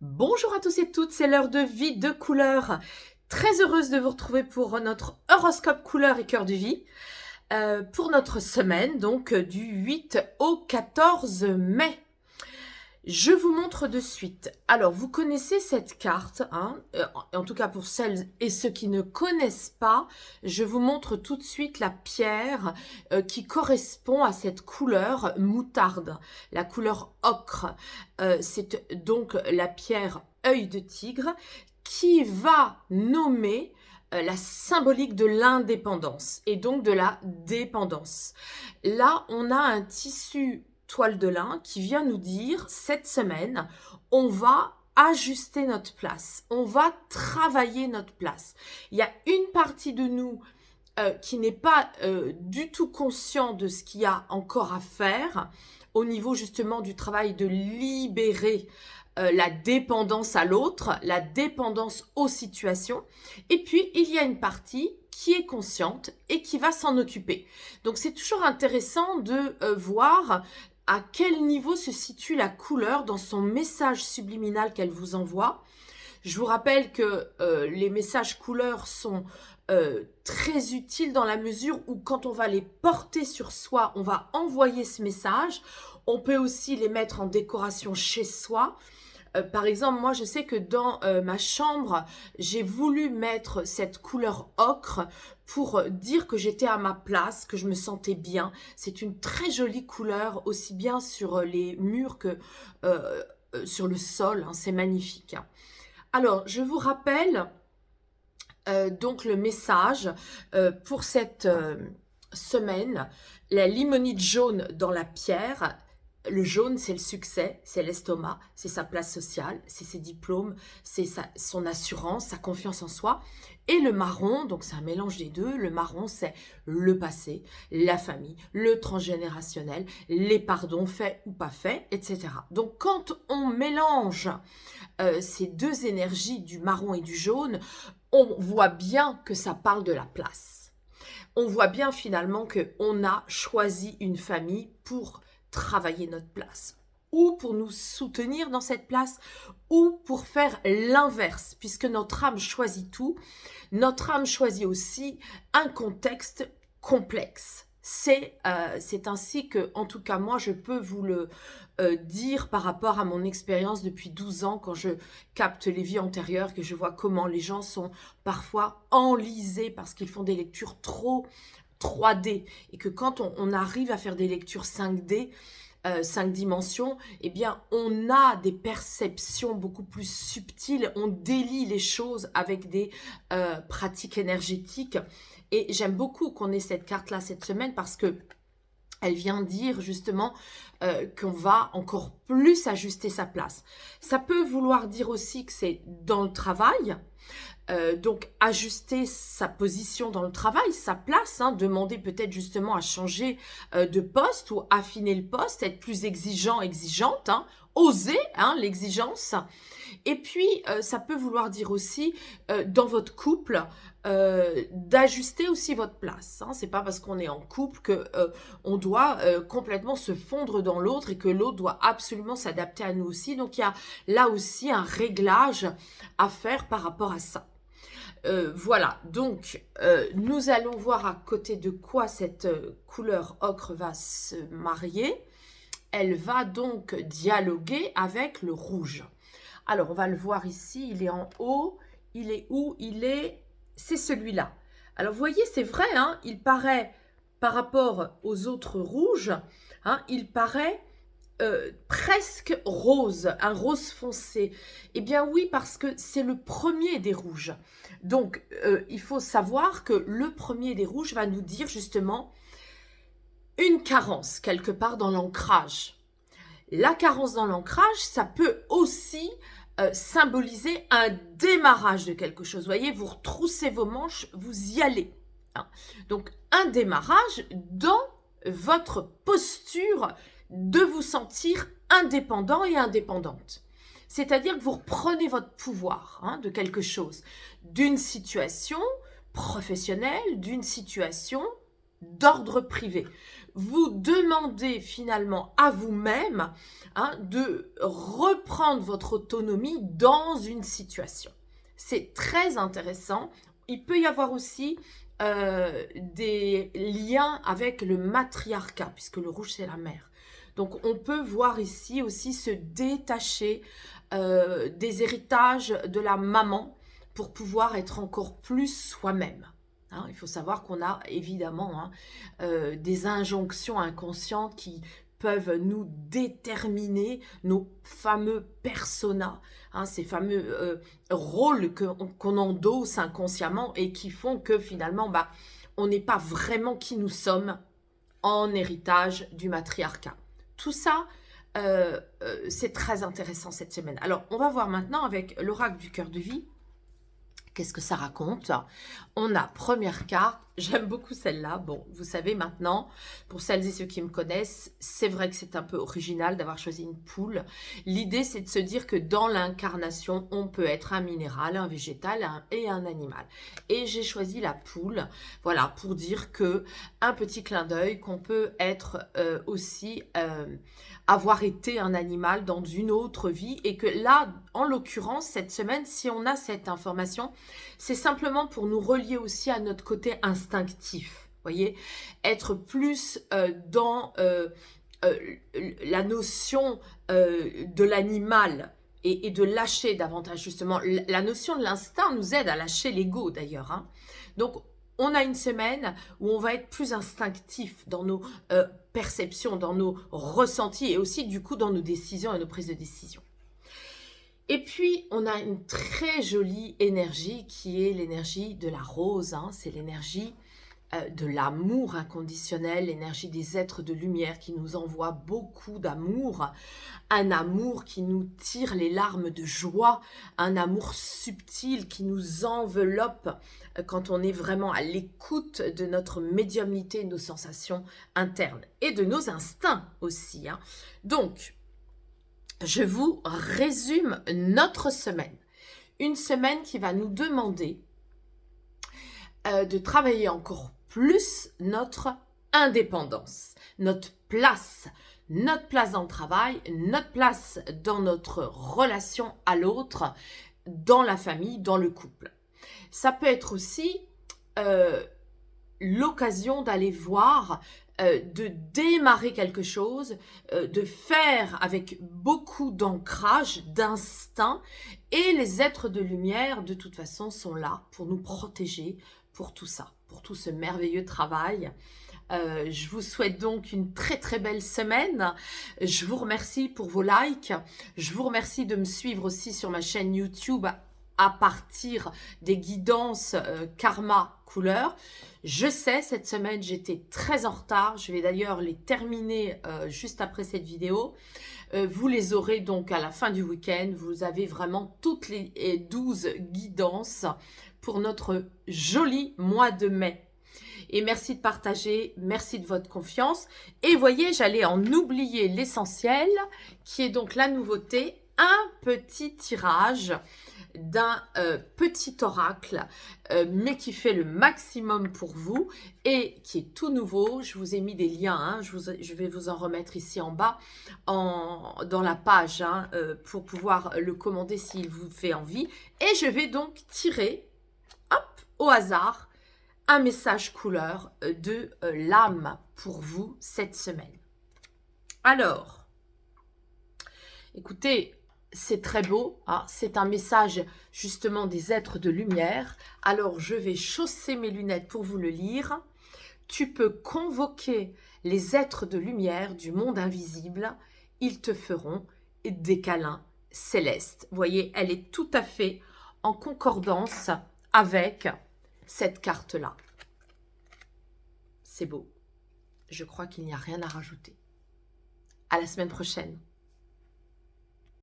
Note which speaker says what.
Speaker 1: Bonjour à tous et toutes, c'est l'heure de vie de couleur. Très heureuse de vous retrouver pour notre horoscope couleur et cœur de vie. Pour notre semaine, donc du 8 au 14 mai. Je vous montre de suite. Alors, vous connaissez cette carte, hein, en tout cas pour celles et ceux qui ne connaissent pas, je vous montre tout de suite la pierre qui correspond à cette couleur moutarde, la couleur ocre. C'est donc la pierre œil de tigre qui va nommer la symbolique de l'indépendance et donc de la dépendance. Là, on a un tissu toile de lin qui vient nous dire cette semaine, on va ajuster notre place, on va travailler notre place. Il y a une partie de nous qui n'est pas du tout conscient de ce qu'il y a encore à faire au niveau justement du travail de libérer la dépendance à l'autre, la dépendance aux situations. Et puis, il y a une partie qui est consciente et qui va s'en occuper. Donc, c'est toujours intéressant de voir à quel niveau se situe la couleur dans son message subliminal qu'elle vous envoie. Je vous rappelle que les messages couleurs sont très utiles dans la mesure où quand on va les porter sur soi, on va envoyer ce message. On peut aussi les mettre en décoration chez soi. Par exemple, moi, je sais que dans ma chambre, j'ai voulu mettre cette couleur ocre pour dire que j'étais à ma place, que je me sentais bien. C'est une très jolie couleur, aussi bien sur les murs que sur le sol. Hein, c'est magnifique. Alors, je vous rappelle donc le message pour cette semaine. La limonite jaune dans la pierre. Le jaune, c'est le succès, c'est l'estomac, c'est sa place sociale, c'est ses diplômes, c'est son assurance, sa confiance en soi. Et le marron, donc c'est un mélange des deux, le marron, c'est le passé, la famille, le transgénérationnel, les pardons faits ou pas faits, etc. Donc quand on mélange ces deux énergies du marron et du jaune, on voit bien que ça parle de la place. On voit bien finalement qu'on a choisi une famille pour travailler notre place, ou pour nous soutenir dans cette place, ou pour faire l'inverse, puisque notre âme choisit tout. Notre âme choisit aussi un contexte complexe. C'est ainsi que, en tout cas, moi, je peux vous le dire par rapport à mon expérience depuis 12 ans, quand je capte les vies antérieures, que je vois comment les gens sont parfois enlisés parce qu'ils font des lectures trop 3D, et que quand on arrive à faire des lectures 5D, 5 dimensions, eh bien, on a des perceptions beaucoup plus subtiles, on délie les choses avec des pratiques énergétiques. Et j'aime beaucoup qu'on ait cette carte-là cette semaine parce que elle vient dire justement qu'on va encore plus ajuster sa place. Ça peut vouloir dire aussi que c'est dans le travail. Donc ajuster sa position dans le travail, sa place, hein, demander peut-être justement à changer de poste ou affiner le poste, être plus exigeant, exigeante, hein, oser hein, l'exigence. Et puis ça peut vouloir dire aussi dans votre couple d'ajuster aussi votre place. Hein. C'est pas parce qu'on est en couple que on doit complètement se fondre dans l'autre et que l'autre doit absolument s'adapter à nous aussi. Donc il y a là aussi un réglage à faire par rapport à ça. Voilà, donc nous allons voir à côté de quoi cette couleur ocre va se marier. Elle va donc dialoguer avec le rouge. Alors, on va le voir ici, il est en haut. Il est où? C'est celui-là. Alors, vous voyez, c'est vrai, hein, il paraît, par rapport aux autres rouges, hein, il paraît presque rose, un rose foncé. Eh bien oui, parce que c'est le premier des rouges. Donc, il faut savoir que le premier des rouges va nous dire justement une carence quelque part dans l'ancrage. La carence dans l'ancrage, ça peut aussi symboliser un démarrage de quelque chose. Vous voyez, vous retroussez vos manches, vous y allez. Hein. Donc, un démarrage dans votre posture de vous sentir indépendant et indépendante. C'est-à-dire que vous reprenez votre pouvoir hein, de quelque chose, d'une situation professionnelle, d'une situation d'ordre privé. vous demandez finalement à vous-même de reprendre votre autonomie dans une situation. C'est très intéressant. Il peut y avoir aussi des liens avec le matriarcat, puisque le rouge, c'est la mère. Donc, on peut voir ici aussi se détacher des héritages de la maman pour pouvoir être encore plus soi-même. Il faut savoir qu'on a évidemment des injonctions inconscientes qui peuvent nous déterminer nos fameux personas, ces fameux rôles qu'on endosse inconsciemment et qui font que finalement, on n'est pas vraiment qui nous sommes en héritage du matriarcat. Tout ça, c'est très intéressant cette semaine. Alors, on va voir maintenant avec l'oracle du cœur de vie. Qu'est-ce que ça raconte? On a première carte, j'aime beaucoup celle-là. Bon, vous savez maintenant, pour celles et ceux qui me connaissent, c'est vrai que c'est un peu original d'avoir choisi une poule. L'idée, c'est de se dire que dans l'incarnation, on peut être un minéral, un végétal et un animal. Et j'ai choisi la poule, voilà, pour dire que un petit clin d'œil, qu'on peut être aussi, avoir été un animal dans une autre vie et que là, en l'occurrence, cette semaine, si on a cette information, c'est simplement pour nous relier aussi à notre côté instinctif, voyez, être plus dans la notion de l'animal et de lâcher davantage justement. La notion de l'instinct nous aide à lâcher l'ego d'ailleurs. Donc, on a une semaine où on va être plus instinctif dans nos perceptions, dans nos ressentis et aussi du coup dans nos décisions et nos prises de décision. Et puis, on a une très jolie énergie qui est l'énergie de la rose. C'est l'énergie de l'amour inconditionnel, l'énergie des êtres de lumière qui nous envoie beaucoup d'amour. Un amour qui nous tire les larmes de joie, un amour subtil qui nous enveloppe quand on est vraiment à l'écoute de notre médiumnité, de nos sensations internes et de nos instincts aussi. Donc, je vous résume notre semaine. Une semaine qui va nous demander de travailler encore plus notre indépendance, notre place dans le travail, notre place dans notre relation à l'autre, dans la famille, dans le couple. Ça peut être aussi l'occasion d'aller voir, de démarrer quelque chose, de faire avec beaucoup d'ancrage, d'instinct. Et les êtres de lumière, de toute façon, sont là pour nous protéger, pour tout ça, pour tout ce merveilleux travail. Je vous souhaite donc une très très belle semaine. Je vous remercie pour vos likes. Je vous remercie de me suivre aussi sur ma chaîne YouTube à partir des guidances karma couleur. Je sais, cette semaine, j'étais très en retard. Je vais d'ailleurs les terminer juste après cette vidéo. Vous les aurez donc à la fin du week-end. Vous avez vraiment toutes les 12 guidances pour notre joli mois de mai. Et merci de partager, merci de votre confiance. Et voyez, j'allais en oublier l'essentiel, qui est donc la nouveauté, un petit tirage d'un petit oracle, mais qui fait le maximum pour vous et qui est tout nouveau. Je vous ai mis des liens, je vais vous en remettre ici en bas, dans la page, pour pouvoir le commander s'il vous fait envie. Et je vais donc tirer, hop, au hasard, un message couleur de l'âme pour vous cette semaine. Alors, écoutez, c'est très beau, c'est un message justement des êtres de lumière. Alors, je vais chausser mes lunettes pour vous le lire. Tu peux convoquer les êtres de lumière du monde invisible. Ils te feront des câlins célestes. Vous voyez, elle est tout à fait en concordance avec cette carte-là. C'est beau. Je crois qu'il n'y a rien à rajouter. À la semaine prochaine.